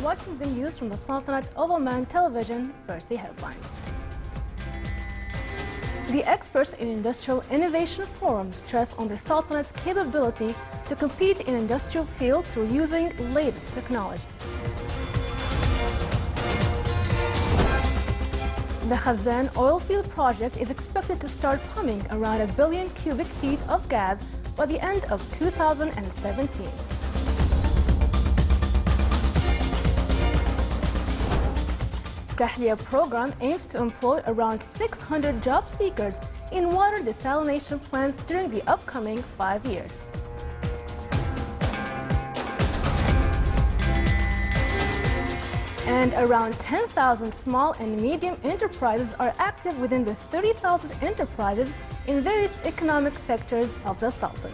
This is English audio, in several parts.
watching the news from the Sultanate of Oman television. First, the headlines. The experts in Industrial Innovation Forum stress on the Sultanate's capability to compete in industrial field through using latest technology. The Khazan oil field project is expected to start pumping around 1 billion cubic feet of gas by the end of 2017. Tahliya program aims to employ around 600 job seekers in water desalination plants during the upcoming 5 years. And around 10,000 small and medium enterprises are active within the 30,000 enterprises in various economic sectors of the Sultanate.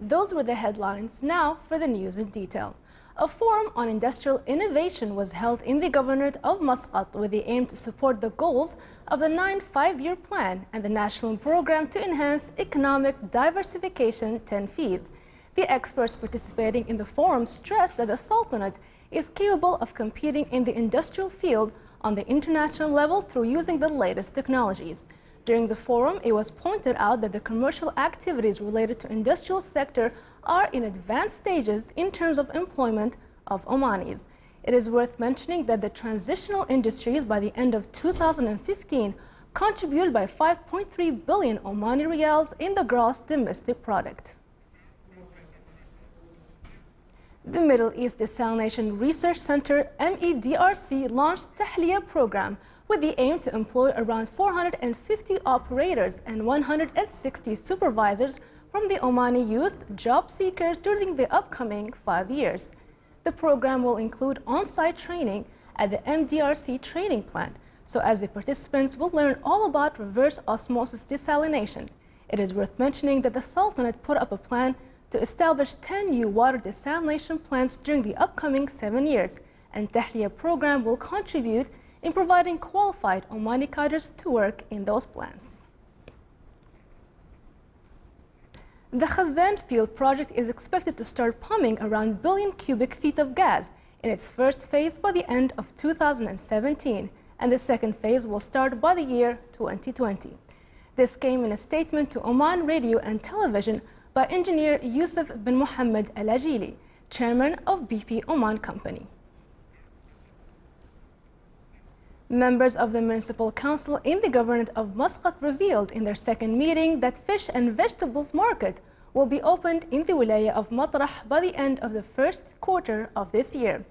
Those were the headlines. Now for the news in detail. A forum on industrial innovation was held in the Governorate of Muscat with the aim to support the goals of the 9 5-year plan and the national program to enhance economic diversification 10 feet. The experts participating in the forum stressed that the Sultanate is capable of competing in the industrial field on the international level through using the latest technologies. During the forum, it was pointed out that the commercial activities related to industrial sector are in advanced stages in terms of employment of Omanis. It is worth mentioning that the transitional industries by the end of 2015 contributed by 5.3 billion Omani riyals in the gross domestic product. The Middle East Desalination Research Center, MEDRC, launched Tahliya program with the aim to employ around 450 operators and 160 supervisors from the Omani youth job seekers during the upcoming 5 years. The program will include on-site training at the MDRC training plant, so as the participants will learn all about reverse osmosis desalination. It is worth mentioning that the Sultanate put up a plan to establish 10 new water desalination plants during the upcoming 7 years, and Tahliya program will contribute in providing qualified Omani cadres to work in those plants. The Khazan field project is expected to start pumping around 1 billion cubic feet of gas in its first phase by the end of 2017, and the second phase will start by the year 2020. This came in a statement to Oman Radio and Television by engineer Yusuf bin Mohammed Al Ajili, chairman of BP Oman Company. Members of the Municipal Council in the Governorate of Muscat revealed in their second meeting that fish and vegetables market will be opened in the Wilaya of Matrah by the end of the first quarter of this year.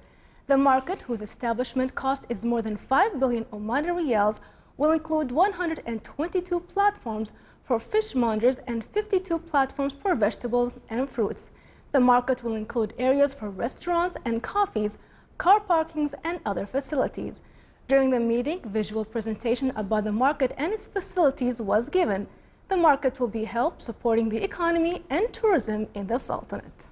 The market, whose establishment cost is more than 5 billion Omani riyals, will include 122 platforms for fishmongers and 52 platforms for vegetables and fruits. The market will include areas for restaurants and coffees, car parkings, and other facilities. During the meeting, visual presentation about the market and its facilities was given. The market will be held supporting the economy and tourism in the Sultanate.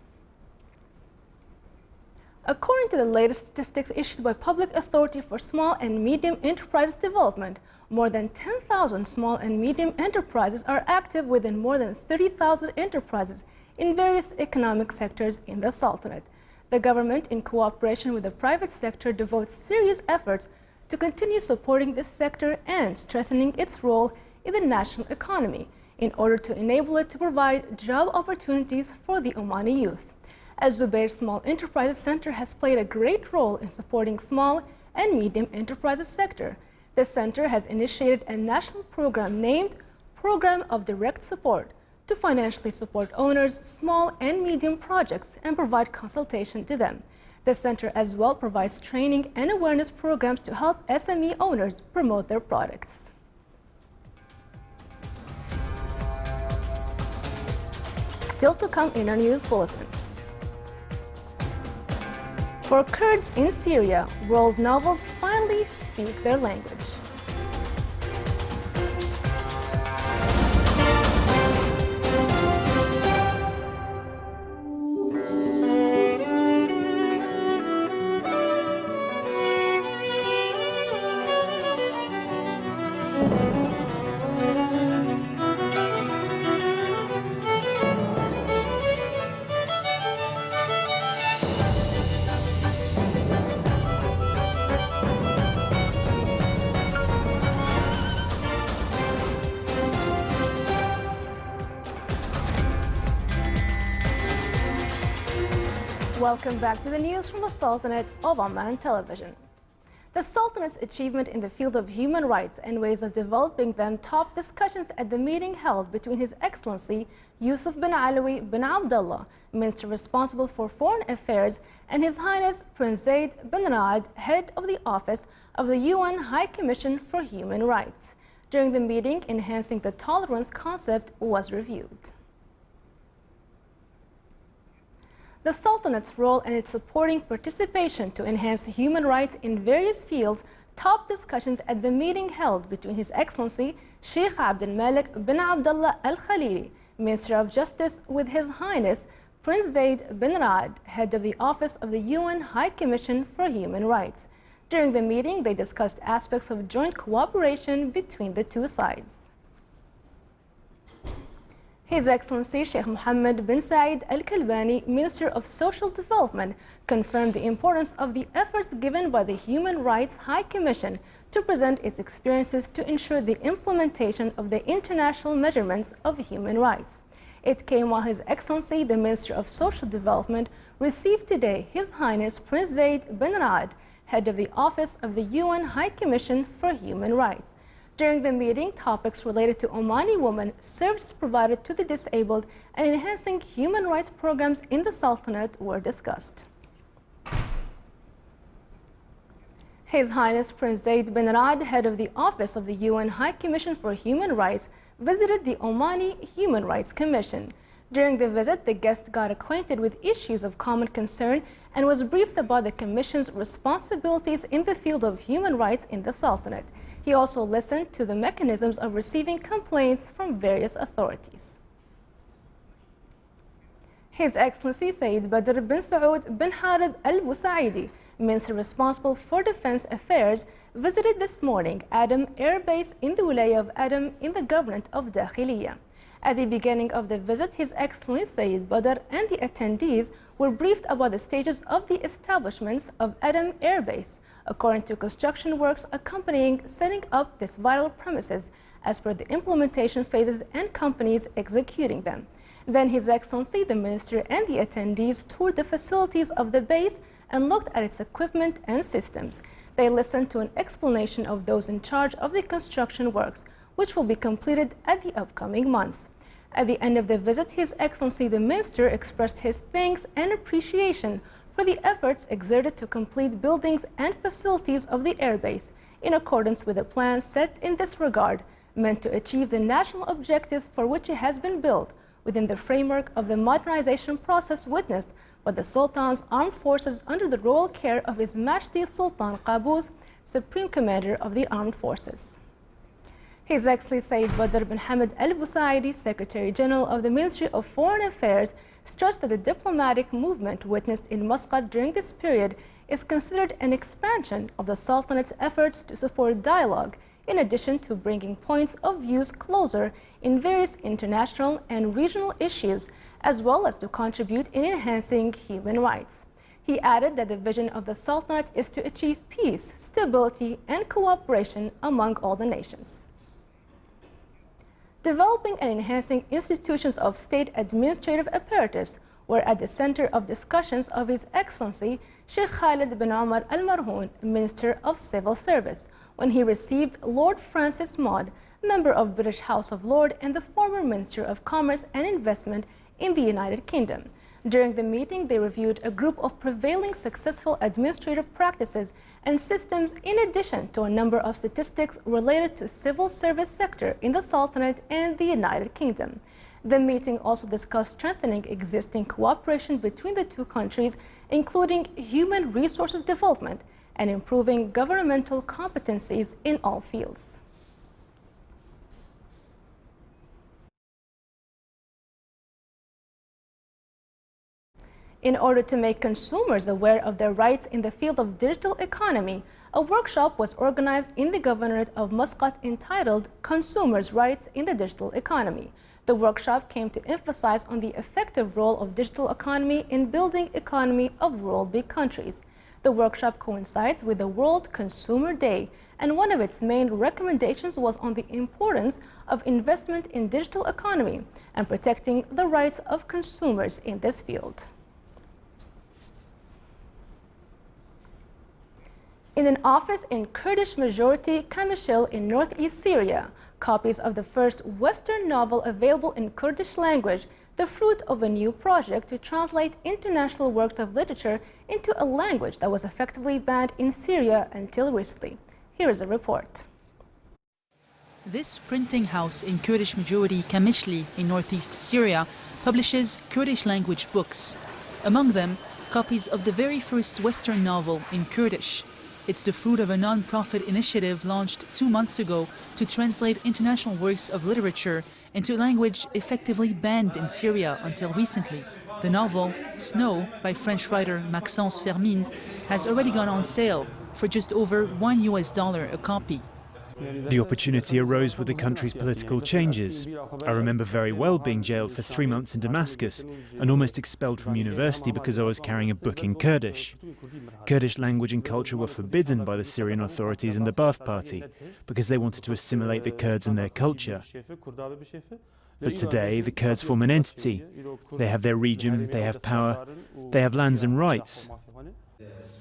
According to the latest statistics issued by Public Authority for Small and Medium Enterprise Development, more than 10,000 small and medium enterprises are active within more than 30,000 enterprises in various economic sectors in the Sultanate. The government, in cooperation with the private sector, devotes serious efforts to continue supporting this sector and strengthening its role in the national economy in order to enable it to provide job opportunities for the Omani youth. As Zubair Small Enterprises Center has played a great role in supporting small and medium enterprises sector. The center has initiated a national program named Program of Direct Support to financially support owners, small and medium projects and provide consultation to them. The center as well provides training and awareness programs to help SME owners promote their products. Still to come in our news bulletin. For Kurds in Syria, world novels finally speak their language. Welcome back to the news from the Sultanate of Oman Television. The Sultanate's achievement in the field of human rights and ways of developing them topped discussions at the meeting held between His Excellency Yusuf bin Alawi bin Abdullah, Minister responsible for Foreign Affairs, and His Highness Prince Zaid bin Raad, head of the Office of the UN High Commission for Human Rights. During the meeting, enhancing the tolerance concept was reviewed. The Sultanate's role and its supporting participation to enhance human rights in various fields topped discussions at the meeting held between His Excellency Sheikh Abdul Malik bin Abdullah Al Khalili, Minister of Justice, with His Highness Prince Zaid bin Raad, head of the Office of the UN High Commission for Human Rights. During the meeting, they discussed aspects of joint cooperation between the two sides. His Excellency Sheikh Mohammed bin Saeed Al Kalbani, Minister of Social Development, confirmed the importance of the efforts given by the Human Rights High Commission to present its experiences to ensure the implementation of the international measurements of human rights. It came while His Excellency, the Minister of Social Development, received today His Highness Prince Zaid bin Raad, head of the Office of the UN High Commission for Human Rights. During the meeting, topics related to Omani women, services provided to the disabled, and enhancing human rights programs in the Sultanate were discussed. His Highness Prince Zaid bin Raad, head of the Office of the UN High Commission for Human Rights, visited the Omani Human Rights Commission. During the visit, the guest got acquainted with issues of common concern and was briefed about the Commission's responsibilities in the field of human rights in the Sultanate. He also listened to the mechanisms of receiving complaints from various authorities. His Excellency Sayyid Badr bin Saud bin Harib Al Busaidi, Minister responsible for Defense Affairs, visited this morning Adam Air Base in the Wilaya of Adam in the Governorate of Dakhiliya. At the beginning of the visit, His Excellency Sayyid Badr and the attendees were briefed about the stages of the establishments of Adam Air Base, according to construction works accompanying setting up this vital premises, as per the implementation phases and companies executing them. Then His Excellency, the Minister, and the attendees toured the facilities of the base and looked at its equipment and systems. They listened to an explanation of those in charge of the construction works, which will be completed at the upcoming months. At the end of the visit, His Excellency the Minister expressed his thanks and appreciation for the efforts exerted to complete buildings and facilities of the airbase in accordance with the plans set in this regard, meant to achieve the national objectives for which it has been built within the framework of the modernization process witnessed by the Sultan's armed forces under the royal care of His Majesty Sultan Qaboos, Supreme Commander of the Armed Forces. His Excellency Sayyid Badr bin Hamid Al Busaidi, Secretary General of the Ministry of Foreign Affairs, stressed that the diplomatic movement witnessed in Muscat during this period is considered an expansion of the Sultanate's efforts to support dialogue, in addition to bringing points of views closer in various international and regional issues, as well as to contribute in enhancing human rights. He added that the vision of the Sultanate is to achieve peace, stability, and cooperation among all the nations. Developing and enhancing institutions of state administrative apparatus were at the center of discussions of His Excellency Sheikh Khalid bin Omar Al Marhoun, Minister of Civil Service, when he received Lord Francis Maud, member of British House of Lords and the former Minister of Commerce and Investment in the United Kingdom. During the meeting, they reviewed a group of prevailing successful administrative practices and systems, in addition to a number of statistics related to civil service sector in the Sultanate and the United Kingdom. The meeting also discussed strengthening existing cooperation between the two countries, including human resources development and improving governmental competencies in all fields. In order to make consumers aware of their rights in the field of digital economy, a workshop was organized in the Governorate of Muscat entitled Consumers' Rights in the Digital Economy. The workshop came to emphasize on the effective role of digital economy in building economy of rural big countries. The workshop coincides with the World Consumer Day, and one of its main recommendations was on the importance of investment in digital economy and protecting the rights of consumers in this field. In an office in Kurdish-majority Kamishil in northeast Syria, copies of the first Western novel available in Kurdish language, the fruit of a new project to translate international works of literature into a language that was effectively banned in Syria until recently. Here is a report. This printing house in Kurdish-majority Kamishli in northeast Syria publishes Kurdish language books. Among them, copies of the very first Western novel in Kurdish. It's the fruit of a non-profit initiative launched 2 months ago to translate international works of literature into a language effectively banned in Syria until recently. The novel, Snow, by French writer Maxence Fermin, has already gone on sale for just over $1 a copy. The opportunity arose with the country's political changes. I remember very well being jailed for 3 months in Damascus and almost expelled from university because I was carrying a book in Kurdish. Kurdish language and culture were forbidden by the Syrian authorities and the Ba'ath Party because they wanted to assimilate the Kurds and their culture. But today, the Kurds form an entity. They have their region, they have power, they have lands and rights.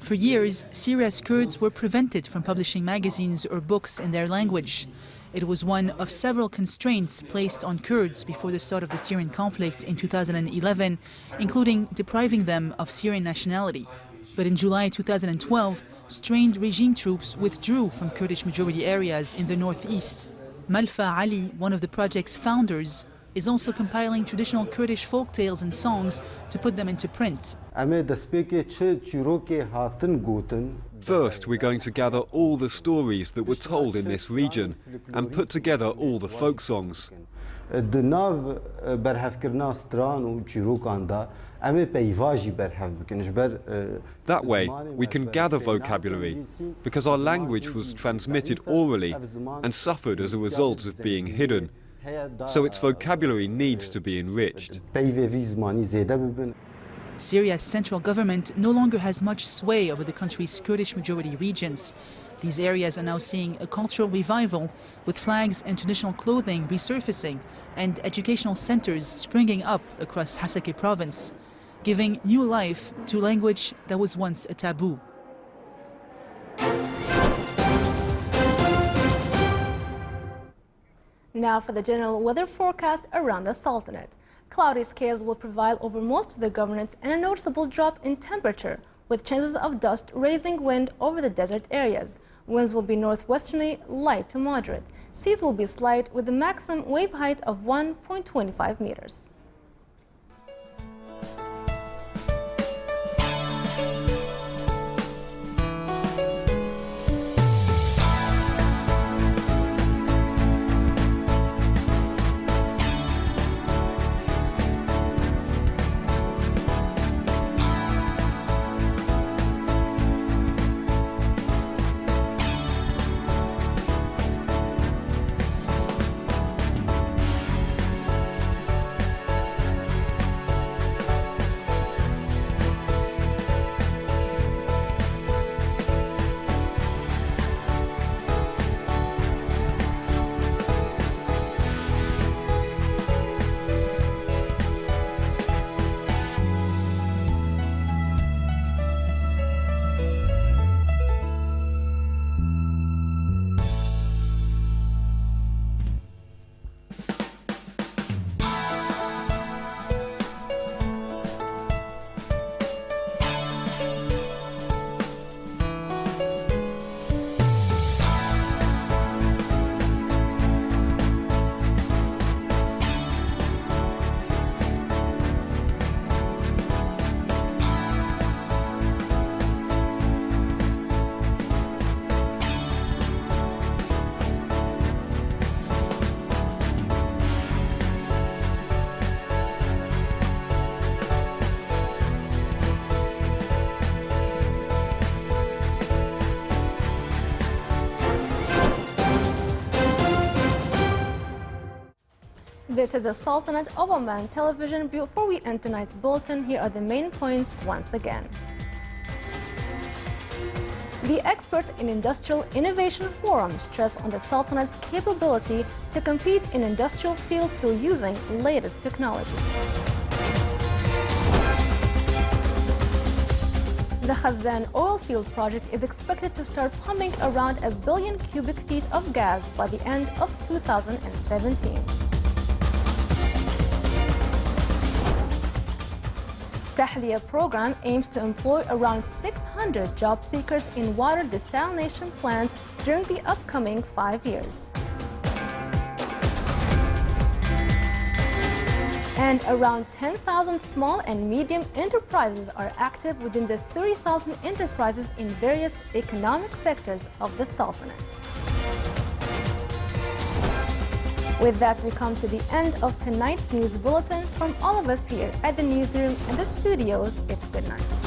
For years, Syria's Kurds were prevented from publishing magazines or books in their language. It was one of several constraints placed on Kurds before the start of the Syrian conflict in 2011, including depriving them of Syrian nationality. But in July 2012, strained regime troops withdrew from Kurdish-majority areas in the northeast. Malfa Ali, one of the project's founders, is also compiling traditional Kurdish folk tales and songs to put them into print. First, we're going to gather all the stories that were told in this region and put together all the folk songs. That way, we can gather vocabulary, because our language was transmitted orally and suffered as a result of being hidden. So its vocabulary needs to be enriched. Syria's central government no longer has much sway over the country's Kurdish-majority regions. These areas are now seeing a cultural revival, with flags and traditional clothing resurfacing and educational centers springing up across Hasaki province, giving new life to language that was once a taboo. Now for the general weather forecast around the Sultanate. Cloudy skies will prevail over most of the governorate and a noticeable drop in temperature, with chances of dust raising wind over the desert areas. Winds will be northwesterly, light to moderate. Seas will be slight with a maximum wave height of 1.25 meters. This is the Sultanate of Oman television. Before we end tonight's bulletin, here are the main points once again. The experts in Industrial Innovation Forum stress on the Sultanate's capability to compete in industrial field through using latest technology. The Khazan oil field project is expected to start pumping around 1 billion cubic feet of gas by the end of 2017. Tahliya program aims to employ around 600 job seekers in water desalination plants during the upcoming 5 years. And around 10,000 small and medium enterprises are active within the 30,000 enterprises in various economic sectors of the Sultanate. With that, we come to the end of tonight's news bulletin. From all of us here at the newsroom and the studios, it's good night.